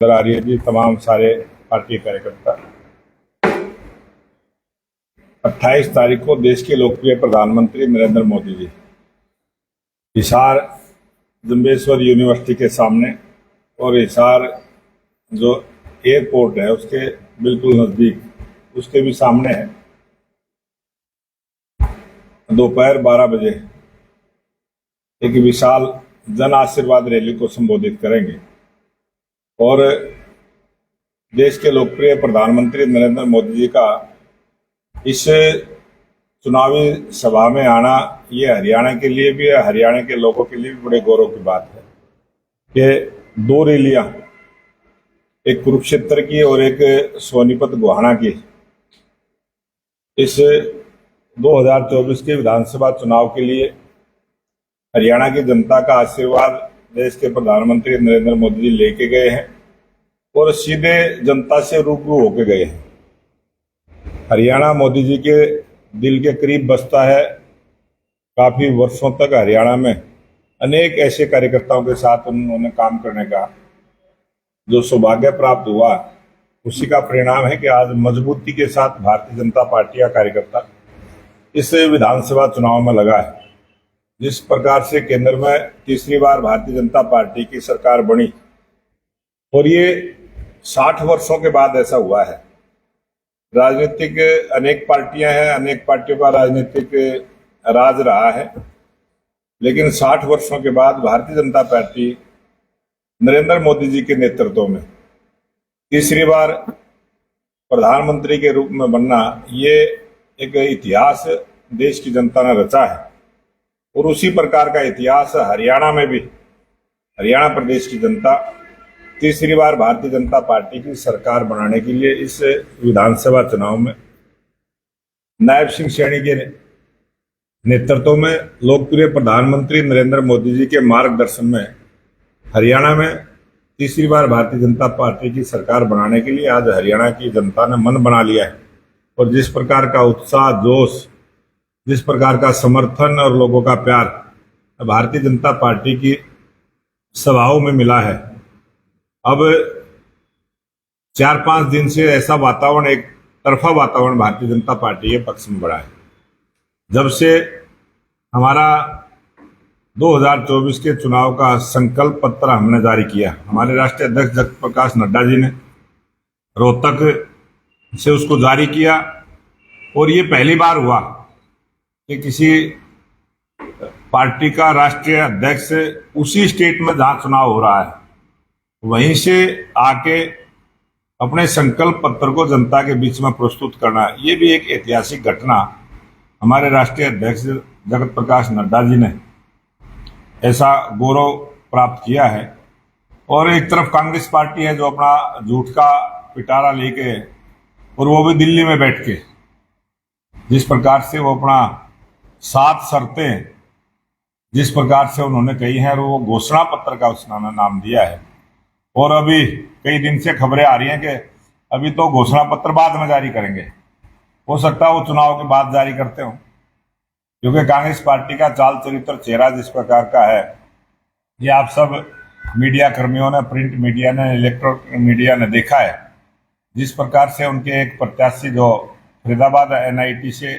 नजर आ रही है जी। तमाम सारे पार्टी कार्यकर्ता 28 तारीख को देश के लोकप्रिय प्रधानमंत्री नरेंद्र मोदी जी हिसार जम्बेश्वर यूनिवर्सिटी के सामने और हिसार जो एयरपोर्ट है उसके बिल्कुल नजदीक उसके भी सामने है, दोपहर 12 बजे एक विशाल जन आशीर्वाद रैली को संबोधित करेंगे। और देश के लोकप्रिय प्रधानमंत्री नरेंद्र मोदी जी का इस चुनावी सभा में आना ये हरियाणा के लिए भी, हरियाणा के लोगों के लिए भी बड़े गौरव की बात है कि दो रैलियां, एक कुरुक्षेत्र की और एक सोनीपत गोहाना की, इस 2024 के विधानसभा चुनाव के लिए हरियाणा की जनता का आशीर्वाद देश के प्रधानमंत्री नरेंद्र मोदी जी लेके गए हैं और सीधे जनता से रूबरू होके गए हैं। हरियाणा मोदी जी के दिल के करीब बसता है। काफी वर्षों तक हरियाणा में अनेक ऐसे कार्यकर्ताओं के साथ उन्होंने काम करने का जो सौभाग्य प्राप्त हुआ, उसी का परिणाम है कि आज मजबूती के साथ भारतीय जनता पार्टी का कार्यकर्ता इस विधानसभा चुनाव में लगा है। जिस प्रकार से केंद्र में तीसरी बार भारतीय जनता पार्टी की सरकार बनी और ये 60 वर्षों के बाद ऐसा हुआ है। राजनीतिक अनेक पार्टियां हैं, अनेक पार्टियों का राजनीतिक राज रहा है, लेकिन 60 वर्षों के बाद भारतीय जनता पार्टी नरेंद्र मोदी जी के नेतृत्व में तीसरी बार प्रधानमंत्री के रूप में बनना, ये एक इतिहास देश की जनता ने रचा है। और उसी प्रकार का इतिहास हरियाणा में भी, हरियाणा प्रदेश की जनता तीसरी बार भारतीय जनता पार्टी की सरकार बनाने के लिए इस विधानसभा चुनाव में नायब सिंह सैनी के नेतृत्व में लोकप्रिय प्रधानमंत्री नरेंद्र मोदी जी के मार्गदर्शन में हरियाणा में तीसरी बार भारतीय जनता पार्टी की सरकार बनाने के लिए आज हरियाणा की जनता ने मन बना लिया है। और जिस प्रकार का उत्साह, जोश, जिस प्रकार का समर्थन और लोगों का प्यार भारतीय जनता पार्टी की सभाओं में मिला है, अब 4-5 दिन से ऐसा वातावरण, एक तरफा वातावरण भारतीय जनता पार्टी के पक्ष में बढ़ा है। जब से हमारा 2024 के चुनाव का संकल्प पत्र हमने जारी किया, हमारे राष्ट्रीय अध्यक्ष जगत प्रकाश नड्डा जी ने रोहतक से उसको जारी किया, और ये पहली बार हुआ कि किसी पार्टी का राष्ट्रीय अध्यक्ष उसी स्टेट में जहां चुनाव हो रहा है वहीं से आके अपने संकल्प पत्र को जनता के बीच में प्रस्तुत करना, ये भी एक ऐतिहासिक घटना हमारे राष्ट्रीय अध्यक्ष जगत प्रकाश नड्डा जी ने ऐसा गौरव प्राप्त किया है। और एक तरफ कांग्रेस पार्टी है जो अपना झूठ का पिटारा लेके, और वो भी दिल्ली में बैठ के, जिस प्रकार से वो अपना 7 शर्तें जिस प्रकार से उन्होंने कही हैं, और वो घोषणा पत्र का उसने नाम दिया है। और अभी कई दिन से खबरें आ रही हैं कि अभी तो घोषणा पत्र बाद में जारी करेंगे, हो सकता है वो चुनाव के बाद जारी करते हो, क्योंकि कांग्रेस पार्टी का चाल चरित्र, चेहरा जिस प्रकार का है, ये आप सब मीडिया कर्मियों ने, प्रिंट मीडिया ने, इलेक्ट्रॉनिक मीडिया ने देखा है। जिस प्रकार से उनके एक प्रत्याशी जो फरीदाबाद NIT से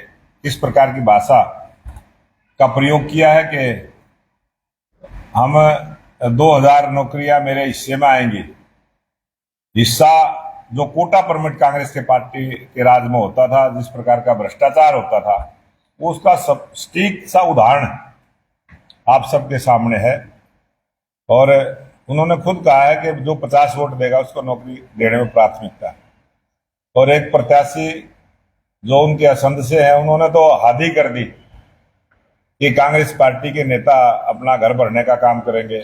किस प्रकार की भाषा का प्रयोग किया है कि हम 2000 नौकरियां मेरे हिस्से में आएंगी। हिस्सा जो कोटा परमिट कांग्रेस के पार्टी के राज में होता था, जिस प्रकार का भ्रष्टाचार होता था, वो उसका सब सटीक सा उदाहरण आप सबके सामने है। और उन्होंने खुद कहा है कि जो 50 वोट देगा उसको नौकरी देने में प्राथमिकता है। और एक प्रत्याशी जो उनके असंध से है, उन्होंने तो हद ही कर दी कि कांग्रेस पार्टी के नेता अपना घर भरने का काम करेंगे,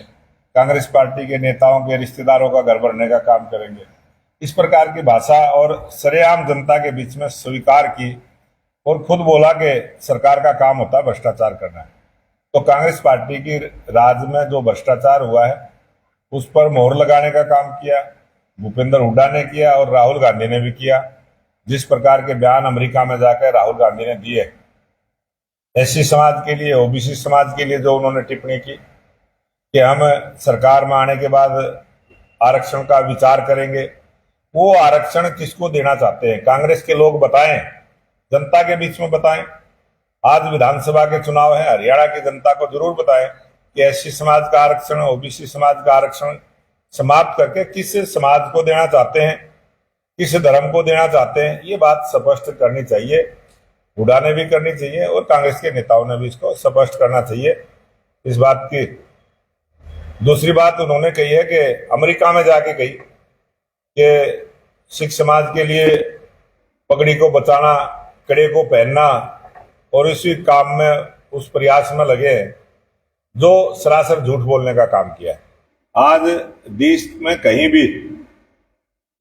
कांग्रेस पार्टी के नेताओं के रिश्तेदारों का घर भरने का काम करेंगे। इस प्रकार की भाषा और सरेआम जनता के बीच में स्वीकार की, और खुद बोला कि सरकार का काम होता है भ्रष्टाचार करना है। तो कांग्रेस पार्टी की राज में जो भ्रष्टाचार हुआ है उस पर मोहर लगाने का काम किया भूपेंद्र हुड्डा ने किया, और राहुल गांधी ने भी किया। जिस प्रकार के बयान अमेरिका में जाकर राहुल गांधी ने दिए, SC समाज के लिए, OBC समाज के लिए जो उन्होंने टिप्पणी की कि हम सरकार में आने के बाद आरक्षण का विचार करेंगे। वो आरक्षण किसको देना चाहते हैं कांग्रेस के लोग बताएं, जनता के बीच में बताएं। आज विधानसभा के चुनाव है, हरियाणा की जनता को जरूर बताएं कि एससी समाज का आरक्षण, ओबीसी समाज का आरक्षण समाप्त करके किस समाज को देना चाहते हैं, किस धर्म को देना चाहते हैं, ये बात स्पष्ट करनी चाहिए। हुड्डा ने भी करनी चाहिए और कांग्रेस के नेताओं ने भी इसको स्पष्ट करना चाहिए इस बात की। दूसरी बात उन्होंने कही है कि अमेरिका में जाके कही कि सिख समाज के लिए पगड़ी को बचाना, कड़े को पहनना और इसी काम में उस प्रयास में लगे हैं, जो सरासर झूठ बोलने का काम किया है। आज देश में कहीं भी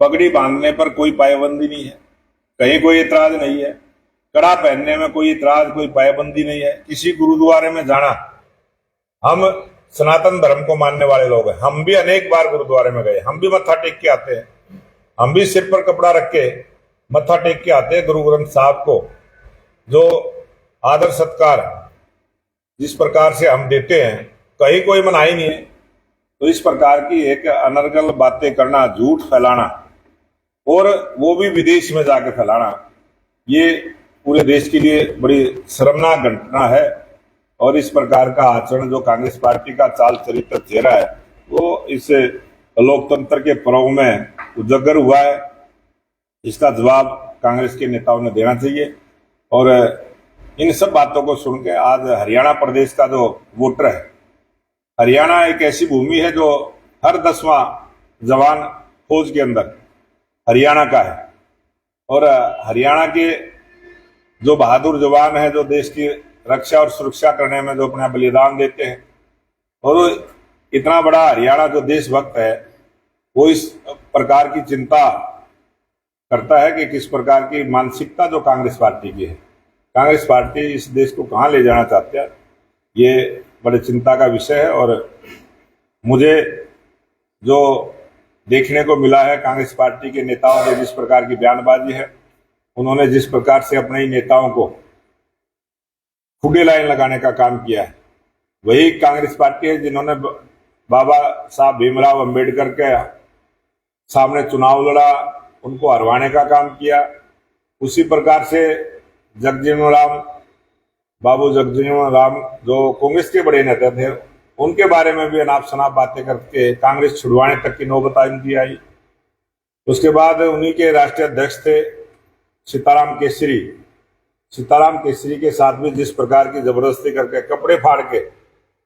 पगड़ी बांधने पर कोई पाबंदी नहीं है, कहीं कोई इतराज नहीं है, कड़ा पहनने में कोई इतराज, कोई पाबंदी नहीं है। किसी गुरुद्वारे में जाना, हम सनातन धर्म को मानने वाले लोग हैं, हम भी अनेक बार गुरुद्वारे में गए, हम भी मत्था टेक के आते हैं, हम भी सिर पर कपड़ा रख के मत्था टेक के आते हैं गुरु ग्रंथ साहब को। जो आदर सत्कार जिस प्रकार से हम देते हैं, कहीं कोई मनाही नहीं है। तो इस प्रकार की एक अनर्गल बातें करना, झूठ फैलाना और वो भी विदेश में जाके फैलाना, ये पूरे देश के लिए बड़ी शर्मनाक घटना है। और इस प्रकार का आचरण जो कांग्रेस पार्टी का चाल चरित्र चेहरा है, वो इस लोकतंत्र के पर्व में उजागर हुआ है। इसका जवाब कांग्रेस के नेताओं ने देना चाहिए। और इन सब बातों को सुन के आज हरियाणा प्रदेश का जो वोटर है, हरियाणा एक ऐसी भूमि है जो हर 10वां जवान फौज के अंदर हरियाणा का है। और हरियाणा के जो बहादुर जवान है, जो देश की रक्षा और सुरक्षा करने में जो अपना बलिदान देते हैं, और इतना बड़ा हरियाणा जो देशभक्त है, वो इस प्रकार की चिंता करता है कि किस प्रकार की मानसिकता जो कांग्रेस पार्टी की है, कांग्रेस पार्टी इस देश को कहाँ ले जाना चाहती है, ये बड़े चिंता का विषय है। और मुझे जो देखने को मिला है, कांग्रेस पार्टी के नेताओं ने जिस प्रकार की बयानबाजी है, उन्होंने जिस प्रकार से अपने ही नेताओं को खुदे लाइन लगाने का काम किया है, वही कांग्रेस पार्टी है जिन्होंने बाबा साहब भीमराव अंबेडकर के सामने चुनाव लड़ा, उनको हरवाने का काम किया। उसी प्रकार से बाबू जगजीवन राम जो कांग्रेस के बड़े नेता थे, उनके बारे में भी अनाप शनाप बातें करके कांग्रेस छुड़वाने तक की नौबत इनकी आई। उसके बाद उन्हीं के राष्ट्रीय अध्यक्ष थे सीताराम केसरी के साथ भी जिस प्रकार की जबरदस्ती करके कपड़े फाड़ के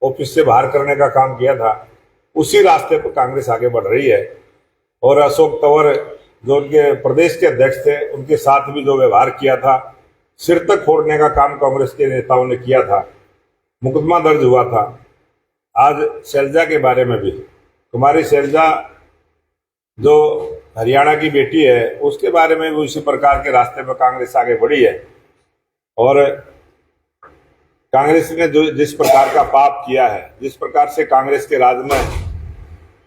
ऑफिस से बाहर करने का काम किया था, उसी रास्ते पर कांग्रेस आगे बढ़ रही है। और अशोक तंवर जो उनके प्रदेश के अध्यक्ष थे, उनके साथ भी जो व्यवहार किया था, सिर तक फोड़ने का काम कांग्रेस के नेताओं ने किया था, मुकदमा दर्ज हुआ था। आज शैलजा के बारे में भी, कुमारी शैलजा जो हरियाणा की बेटी है, उसके बारे में भी उसी प्रकार के रास्ते पर कांग्रेस आगे बढ़ी है। और कांग्रेस ने जो जिस प्रकार का पाप किया है, जिस प्रकार से कांग्रेस के राज में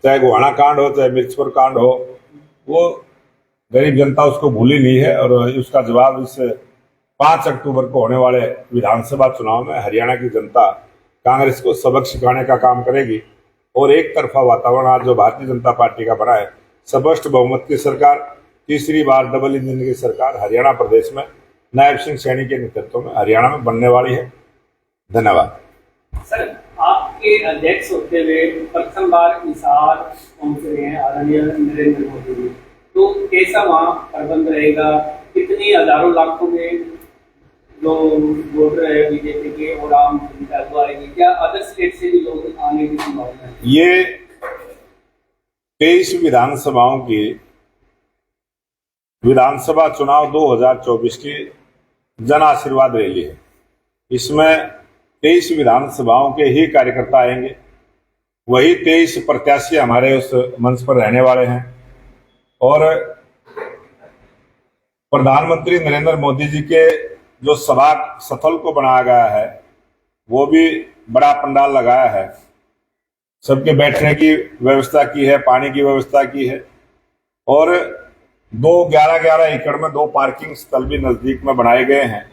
चाहे गोहाना कांड हो, चाहे मिर्चपुर कांड हो, वो गरीब जनता उसको भूली नहीं है। और उसका जवाब इस 5 अक्टूबर को होने वाले विधानसभा चुनाव में हरियाणा की जनता कांग्रेस को सबक सिखाने का काम करेगी। और एक तरफा वातावरण आज जो भारतीय जनता पार्टी का बना है, स्पष्ट बहुमत की सरकार, तीसरी बार डबल इंजन की सरकार हरियाणा प्रदेश में नायब सिंह सैनी के नेतृत्व में हरियाणा में बनने वाली है। धन्यवाद। सर, आपके अध्यक्ष होते हुए प्रथम बार हिसार पहुंच रहे हैं आदरणीय नरेंद्र मोदी जी, तो कैसा वहाँ प्रबंध रहेगा? कितनी हजारों लाखों में जो वोटर है बीजेपी के और आम जनता को आएगी, क्या अदर स्टेट से भी लोग आने की संभावना है? ये 23 विधानसभाओं की विधानसभा चुनाव 2024 की जन आशीर्वाद रैली है। इसमें 23 विधानसभाओं के ही कार्यकर्ता आएंगे, वही 23 प्रत्याशी हमारे उस मंच पर रहने वाले हैं। और प्रधानमंत्री नरेंद्र मोदी जी के जो सभा स्थल को बनाया गया है, वो भी बड़ा पंडाल लगाया है, सबके बैठने की व्यवस्था की है, पानी की व्यवस्था की है। और 11 एकड़ में 2 पार्किंग स्थल भी नजदीक में बनाए गए हैं,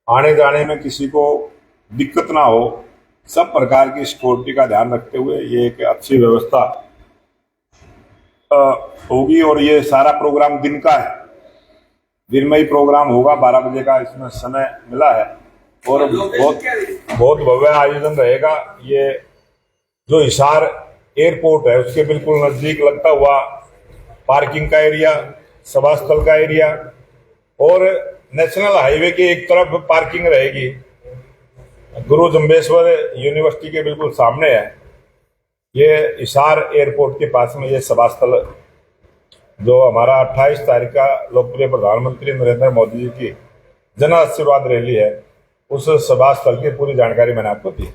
आने जाने में किसी को दिक्कत ना हो, सब प्रकार की सिक्योरिटी का ध्यान रखते हुए ये एक अच्छी व्यवस्था होगी और ये सारा प्रोग्राम दिन का है, दिन में ही प्रोग्राम होगा। 12 बजे का इसमें समय मिला है और बहुत भव्य आयोजन रहेगा। ये जो हिसार एयरपोर्ट है उसके बिल्कुल नजदीक लगता हुआ पार्किंग का एरिया, सभा स्थल का एरिया और नेशनल हाईवे की एक तरफ पार्किंग रहेगी। गुरु जम्बेश्वर यूनिवर्सिटी के बिल्कुल सामने है ये हिसार एयरपोर्ट के पास में ये सभा स्थल, जो हमारा 28 तारीख का लोकप्रिय प्रधानमंत्री नरेंद्र मोदी जी की जन आशीर्वाद रैली है, उस सभा स्थल की पूरी जानकारी मैंने आपको दी।